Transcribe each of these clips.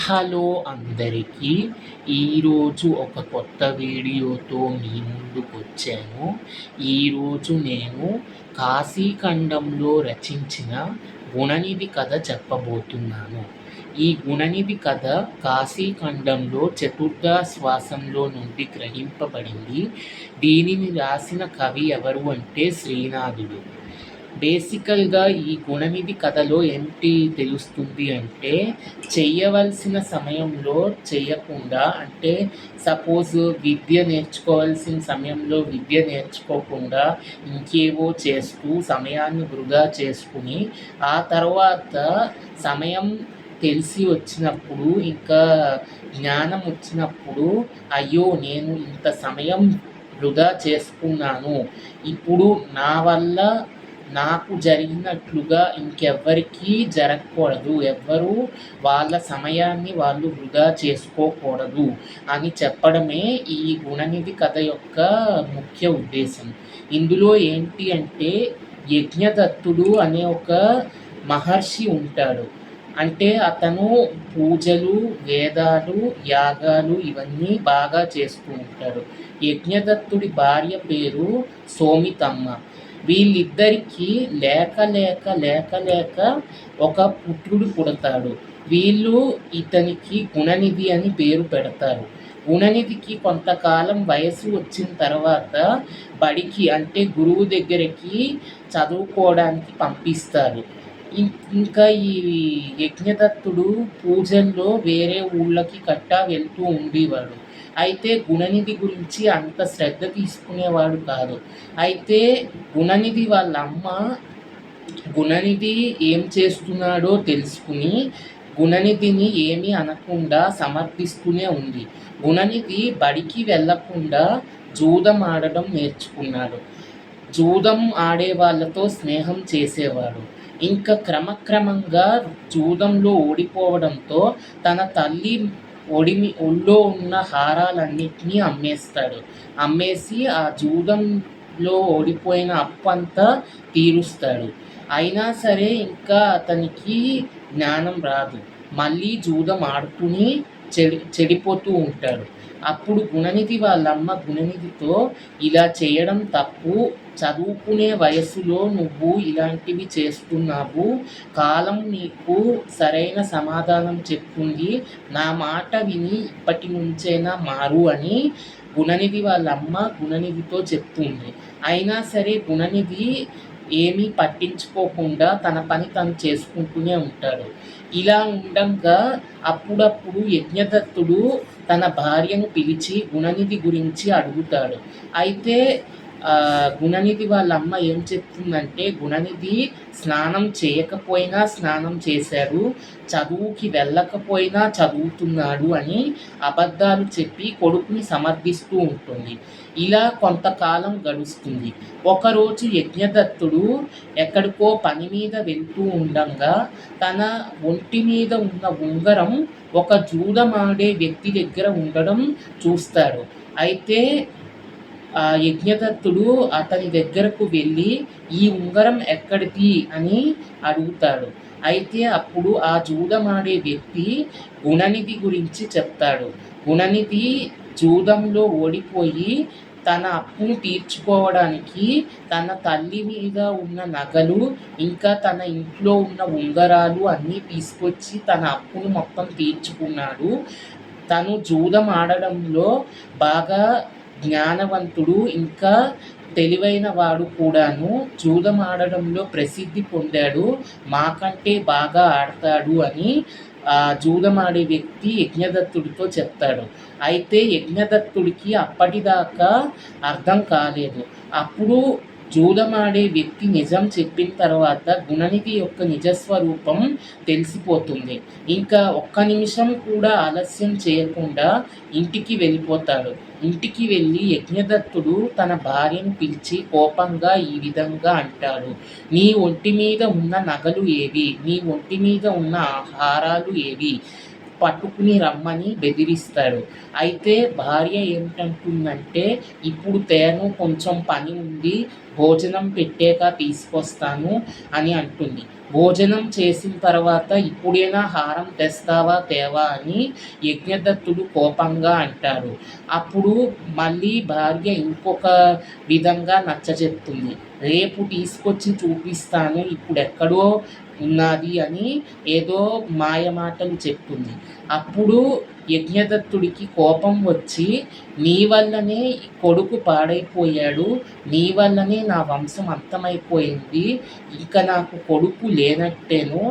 Hello అందరికీ. ఈరోజు ఒక కొత్త వీడియోతో మీ ముందుకొచ్చాను. ఈరోజు నేను కాశీఖండంలో రచించిన గుణనిధి కథ చెప్పబోతున్నాను. ఈ గుణనిధి కథ కాశీఖండంలో చతుర్థాశ్వాసంలో నుండి గ్రహింపబడింది. దీనిని రాసిన కవి ఎవరు అంటే శ్రీనాథుడు. బేసికల్గా ఈ గుణనిధి కథలో ఏంటి తెలుస్తుంది అంటే, చెయ్యవలసిన సమయంలో చేయకుండా, అంటే సపోజ్ విద్య నేర్చుకోవాల్సిన సమయంలో విద్య నేర్చుకోకుండా ఇంకేవో చేస్తూ సమయాన్ని వృధా చేసుకుని, ఆ తర్వాత సమయం తెలిసి వచ్చినప్పుడు, ఇంకా జ్ఞానం వచ్చినప్పుడు, అయ్యో నేను ఇంత సమయం వృధా చేసుకున్నాను, ఇప్పుడు నా వల్ల నాకు జరిగినట్లుగా ఇంకెవ్వరికీ జరగకూడదు, ఎవ్వరూ వాళ్ళ సమయాన్ని వాళ్ళు వృధా చేసుకోకూడదు అని చెప్పడమే ఈ గుణనిధి కథ యొక్క ముఖ్య ఉద్దేశం. ఇందులో ఏంటి అంటే, యజ్ఞదత్తుడు అనే ఒక మహర్షి ఉంటాడు. అంటే అతను పూజలు, వేదాలు, యాగాలు ఇవన్నీ బాగా చేస్తూ ఉంటాడు. యజ్ఞదత్తుడి భార్య పేరు సోమితమ్మ. వీళ్ళిద్దరికీ లేక లేక లేక లేక ఒక పుత్రుడు పుడతాడు. వీళ్ళు ఇతనికి గుణనిధి అని పేరు పెడతారు. గుణనిధికి కొంతకాలం వయసు వచ్చిన తర్వాత బడికి, అంటే గురువు దగ్గరికి చదువుకోవడానికి పంపిస్తారు. ఇంకా ఈ యజ్ఞదత్తుడు పూజల్లో వేరే ఊళ్ళకి కట్టా వెళ్తూ ఉండేవాడు. అయితే గుణనిధి గురించి అంత శ్రద్ధ తీసుకునేవాడు కాదు. అయితే గుణనిధి వాళ్ళ అమ్మ గుణనిధి ఏం చేస్తున్నాడో తెలుసుకుని గుణనిధిని ఏమీ అనకుండా సమర్థిస్తూనే ఉంది. గుణనిధి బడికి వెళ్ళకుండా జూదం ఆడడం నేర్చుకున్నాడు. జూదం ఆడే వాళ్ళతో స్నేహం చేసేవాడు. ఇంకా క్రమక్రమంగా జూదంలో ఓడిపోవడంతో తన తల్లి ఒళ్ళో ఉన్న హారాలన్నిటినీ అమ్మేస్తాడు. అమ్మేసి ఆ జూదంలో ఓడిపోయిన అప్పంతా తీరుస్తాడు. అయినా సరే ఇంకా అతనికి జ్ఞానం రాదు. మళ్ళీ జూదం ఆడుతూనే చెడిపోతూ ఉంటాడు. అప్పుడు గుణనిధి వాళ్ళమ్మ గుణనిధితో, ఇలా చేయడం తప్పు, చదువుకునే వయసులో నువ్వు ఇలాంటివి చేస్తున్నావు, కాలం నీకు సరైన సమాధానం చెప్తుంది, నా మాట విని ఇప్పటి నుంచైనా మారు అని గుణనిధి వాళ్ళమ్మ గుణనిధితో చెప్తుంది. అయినా సరే గుణనిధి ఏమీ పట్టించుకోకుండా తన పని తను చేసుకుంటూనే ఉంటాడు. ఇలా ఉండంగా అప్పుడప్పుడు యజ్ఞదత్తుడు తన భార్యను పిలిచి గుణనిధి గురించి అడుగుతాడు. అయితే గుణనిధి వాళ్ళ అమ్మ ఏం చెప్తుందంటే, గుణనిధి స్నానం చేయకపోయినా స్నానం చేశాడు, చదువుకి వెళ్ళకపోయినా చదువుతున్నాడు అని అబద్ధాలు చెప్పి కొడుకుని సమర్థిస్తూ ఉంటుంది. ఇలా కొంతకాలం గడుస్తుంది. ఒకరోజు యజ్ఞదత్తుడు ఎక్కడికో పని మీద వెళ్తూ ఉండంగా తన ఒంటి మీద ఉన్న ఉంగరం ఒక జూదమాడే వ్యక్తి దగ్గర ఉండడం చూస్తాడు. అయితే ఆ యజ్ఞదత్తుడు అతని దగ్గరకు వెళ్ళి, ఈ ఉంగరం ఎక్కడిది అని అడుగుతాడు. అయితే అప్పుడు ఆ జూదమాడే వ్యక్తి గుణనిధి గురించి చెప్తాడు. గుణనిధి జూదంలో ఓడిపోయి తన అప్పును తీర్చుకోవడానికి తన తల్లి మీద ఉన్న నగలు, ఇంకా తన ఇంట్లో ఉన్న ఉంగరాలు అన్నీ తీసుకొచ్చి తన అప్పును మొత్తం తీర్చుకున్నాడు. తను జూదం ఆడడంలో బాగా జ్ఞానవంతుడు, ఇంకా తెలివైన వాడు కూడాను. జూదం ఆడడంలో ప్రసిద్ధి పొందాడు, మాకంటే బాగా ఆడతాడు అని జూదం ఆడే వ్యక్తి యజ్ఞదత్తుడితో చెప్తాడు. అయితే యజ్ఞదత్తుడికి అప్పటిదాకా అర్థం కాలేదు. అప్పుడు జూదమాడే వ్యక్తి నిజం చెప్పిన తర్వాత గుణనిధి యొక్క నిజస్వరూపం తెలిసిపోతుంది. ఇంకా ఒక్క నిమిషం కూడా ఆలస్యం చేయకుండా ఇంటికి వెళ్ళిపోతాడు. ఇంటికి వెళ్ళి యజ్ఞదత్తుడు తన భార్యను పిలిచి కోపంగా ఈ విధంగా అంటాడు, నీ ఒంటి మీద ఉన్న నగలు ఏవి, నీ ఒంటి మీద ఉన్న హారాలు ఏవి, పట్టుకుని రమ్మని బెదిరిస్తాడు. అయితే భార్య ఏమిటంటుందంటే, ఇప్పుడు తేను కొంచెం పని ఉంది, భోజనం పెట్టాక తీసుకొస్తాను అని అంటుంది. భోజనం చేసిన తర్వాత ఇప్పుడైనా హారం తెస్తావా తేవా అని యజ్ఞదత్తుడు కోపంగా అంటాడు. అప్పుడు మళ్ళీ భార్య ఇంకొక విధంగా నచ్చచెప్తుంది. రేపు తీసుకొచ్చి చూపిస్తాను, ఇప్పుడెక్కడో ఉన్నది అని ఏదో మాయమాటలు చెప్తుంది. అప్పుడు యజ్ఞదత్తుడికి కోపం వచ్చి, నీ వల్లనే కొడుకు పాడైపోయాడు, నీ వల్లనే నా వంశం అంతమైపోయింది, ఇక నాకు కొడుకు లేనట్టేను,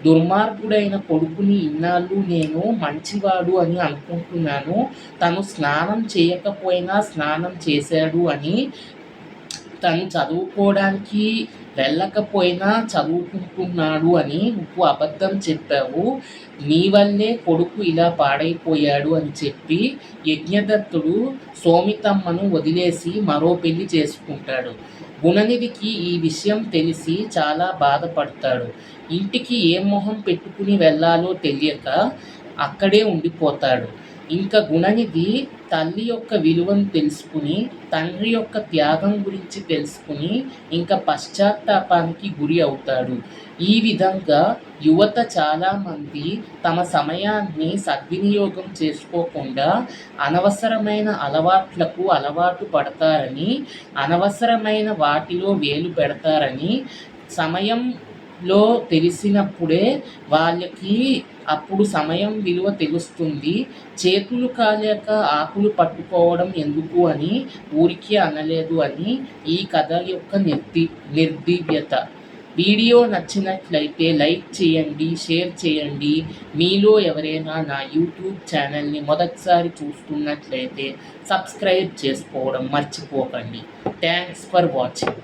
దుర్మార్గుడైన కొడుకుని ఇన్నాళ్ళు నేను మంచివాడు అని అనుకుంటున్నాను, తను స్నానం చేయకపోయినా స్నానం చేశాడు అని, తను చదువుకోవడానికి వెళ్ళకపోయినా చదువుకుంటున్నాడు అని నువ్వు అబద్ధం చెప్పావు, నీ వల్లే కొడుకు ఇలా పాడైపోయాడు అని చెప్పి యజ్ఞదత్తుడు సోమితమ్మను వదిలేసి మరో పెళ్లి చేసుకుంటాడు. గుణనిధికి ఈ విషయం తెలిసి చాలా బాధపడతాడు. ఇంటికి ఏ మొహం పెట్టుకుని వెళ్ళాలో తెలియక అక్కడే ఉండిపోతాడు. ఇంకా గుణనిధి తల్లి యొక్క విలువను తెలుసుకుని, తండ్రి యొక్క త్యాగం గురించి తెలుసుకుని ఇంకా పశ్చాత్తాపానికి గురి అవుతాడు. ఈ విధంగా యువత చాలామంది తమ సమయాన్ని సద్వినియోగం చేసుకోకుండా అనవసరమైన అలవాట్లకు అలవాటు పడతారని, అనవసరమైన వాటిలో వేలు పెడతారని, సమయంలో తెలిసినప్పుడే వాళ్ళకి అప్పుడు సమయం విలువ తెలుస్తుంది. చేతులు కాలేక ఆకులు పట్టుకోవడం ఎందుకు అని ఊరికే అనలేదు అని ఈ కథ యొక్క నిర్దివ్యత. వీడియో నచ్చినట్లయితే లైక్ చేయండి, షేర్ చేయండి. మీలో ఎవరైనా నా యూట్యూబ్ ఛానల్ని మొదటిసారి చూస్తున్నట్లయితే సబ్స్క్రైబ్ చేసుకోవడం మర్చిపోకండి. Thanks for watching.